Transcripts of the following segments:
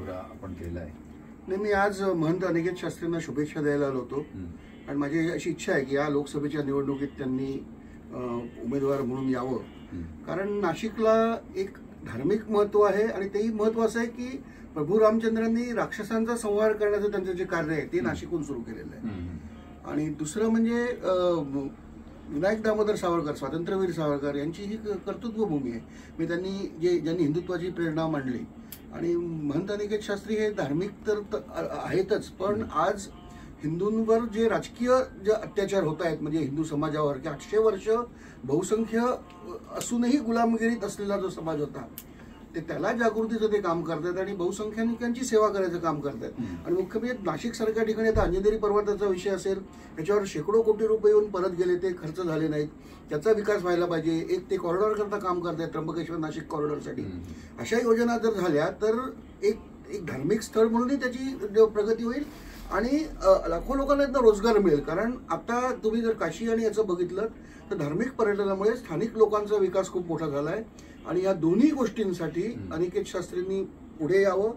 आपण केलेला आहे. नाही, मी आज महंत अनिकेत शास्त्रींना शुभेच्छा द्यायला आलो होतो आणि माझी अशी इच्छा आहे की या लोकसभेच्या निवडणुकीत त्यांनी उमेदवार म्हणून यावं. कारण नाशिकला एक धार्मिक महत्व आहे आणि तेही महत्व असं आहे की प्रभू रामचंद्रांनी राक्षसांचा संहार करण्याचं त्यांचं जे कार्य आहे ते नाशिकहून सुरू केलेलं आहे. आणि दुसरं म्हणजे विनायक दामोदर सावरकर, स्वातंत्र्यवीर सावरकर यांची ही कर्तृत्वभूमी आहे. मी ज्यांनी हिंदुत्वाची प्रेरणा मांडली. आणि महंत अनिकेत शास्त्री हे धार्मिक तर आहेतच, पण आज हिंदूंवर जे राजकीय जे अत्याचार होत आहेत, म्हणजे हिंदू समाजावर की 800 वर्ष बहुसंख्य असूनही गुलामगिरीत असलेला जो समाज होता त्याला जागृतीचं ते काम करतात आणि बहुसंख्याकांची सेवा करायचं काम करतात. आणि मुख्य म्हणजे नाशिक सारख्या ठिकाणी आता अंजनेरी पर्वताचा विषय असेल, त्याच्यावर शेकडो कोटी रुपये येऊन परत गेले, ते खर्च झाले नाहीत, त्याचा विकास व्हायला पाहिजे. एक ते कॉरिडॉर करता काम करतात, त्र्यंबकेश्वर नाशिक कॉरिडॉरसाठी. अशा योजना जर झाल्या तर एक धार्मिक स्थळ म्हणूनही त्याची प्रगती होईल आणि लाखो लोकांना यातनं रोजगार मिळेल. कारण आता तुम्ही जर काशी आणि याचं बघितलं तर धार्मिक पर्यटनामुळे स्थानिक लोकांचा विकास खूप मोठा झाला आहे. आणि या दोन्ही गोष्टींसाठी अनिकेत शास्त्रींनी पुढे यावं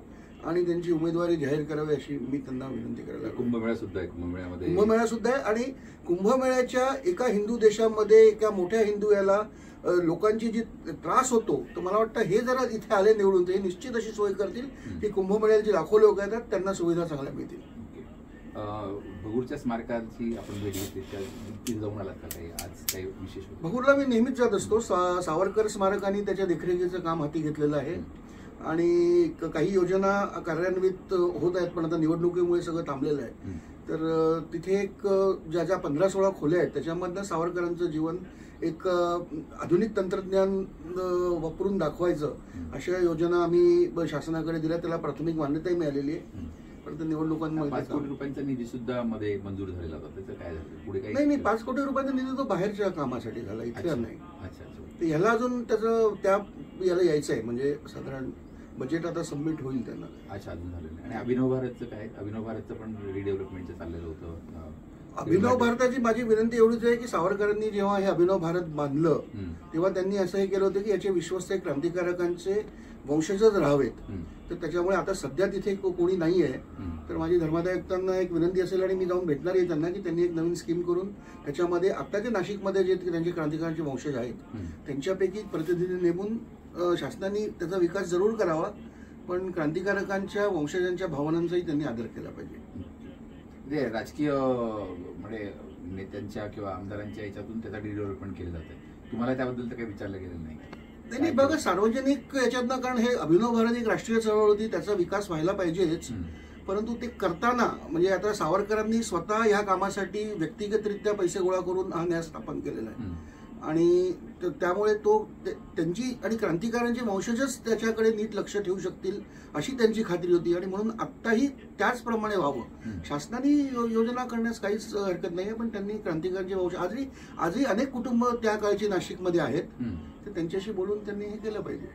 आणि त्यांची उमेदवारी जाहीर करावी अशी मी त्यांना विनंती करायला. कुंभमेळा सुद्धा आहे, कुंभमेळा सुद्धा आहे. आणि कुंभमेळ्याच्या एका हिंदू देशामध्ये एका मोठ्या हिंदू याला लोकांची जी त्रास होतो, तर मला वाटतं हे जरा इथे आले निवडून ते निश्चित अशी सोय करतील की कुंभमेळ्याला जी लाखो लोक येतात त्यांना सुविधा चांगल्या मिळतील. भगूरच्या स्मारकाची आपण भेट घेतली, जाऊन आलात का? काही आज काही विशेष? भगूरला मी नेहमीच जात असतो. सावरकर स्मारकाने त्याच्या देखरेखीचं काम हाती घेतलेलं आहे आणि काही योजना कार्यान्वित होत आहेत, पण आता निवडणुकीमुळे सगळं थांबलेलं आहे. तर तिथे एक ज्या 15-16 खोल्या आहेत त्याच्यामधनं सावरकरांचं जीवन एक आधुनिक तंत्रज्ञान वापरून दाखवायचं अशा योजना आम्ही शासनाकडे दिल्या. त्याला प्राथमिक मान्यताही मिळालेली आहे. परंतु निवडणुकांमध्ये 5 कोटी रुपयांचा निधी सुद्धा मध्ये मंजूर झालेला होता, त्याचं काय झालं? पुढे काही नाही, 5 कोटी रुपयांचा निधी तो बाहेरच्या कामासाठी झाला, इथल्या नाही. अच्छा. तर ह्याला अजून त्याचं याला यायचं आहे, म्हणजे साधारण बजेट आता सबमिट होईल त्यांना. अच्छा, अजून झालं नाही. आणि अभिनव भारतचं काय? अभिनव भारतचं पण रिडेव्हलपमेंटचं चाललेलं होतं. अभिनव भारताची माझी विनंती एवढीच आहे की सावरकरांनी जेव्हा हे अभिनव भारत बांधलं तेव्हा त्यांनी असं हे केलं होतं की याचे विश्वस्त क्रांतिकारकांचे वंशजच राहावेत. तर त्याच्यामुळे आता सध्या तिथे कोणी नाही आहे. तर माझी धर्मादायुक्तांना एक विनंती असेल आणि मी जाऊन भेटणार आहे त्यांना की त्यांनी एक नवीन स्कीम करून त्याच्यामध्ये आत्ताचे नाशिकमध्ये जे त्यांचे क्रांतिकारकांचे वंशज आहेत त्यांच्यापैकी प्रतिनिधी नेमून शासनाने त्याचा विकास जरूर करावा, पण क्रांतिकारकांच्या वंशजांच्या भावनांचाही त्यांनी आदर केला पाहिजे. राजकीय म्हणजे नेत्यांच्या किंवा आमदारांच्या याच्यातून त्याचा डेव्हलपमेंट केलं जातं. तुम्हाला त्याबद्दल तर काही विचारलं गेलं नाही? नाही, बघा, सार्वजनिक याच्यातनं, कारण हे अभिनव भारत एक राष्ट्रीय चळवळ होती, त्याचा विकास व्हायला पाहिजेच. परंतु ते करताना म्हणजे आता सावरकरांनी स्वतः ह्या कामासाठी व्यक्तिगतरित्या पैसे गोळा करून हा न्यास स्थापन केलेला आहे आणि त्यामुळे त्यांची आणि क्रांतिकारांचे वंशजच त्याच्याकडे नीट लक्ष ठेवू शकतील अशी त्यांची खात्री होती. आणि म्हणून आत्ताही त्याचप्रमाणे व्हावं. शासनाने योजना करण्यास काहीच हरकत नाही आहे, पण त्यांनी क्रांतिकारांचे वंश आजही अनेक कुटुंब त्या काळची नाशिकमध्ये आहेत, तर त्यांच्याशी बोलून त्यांनी हे केलं पाहिजे.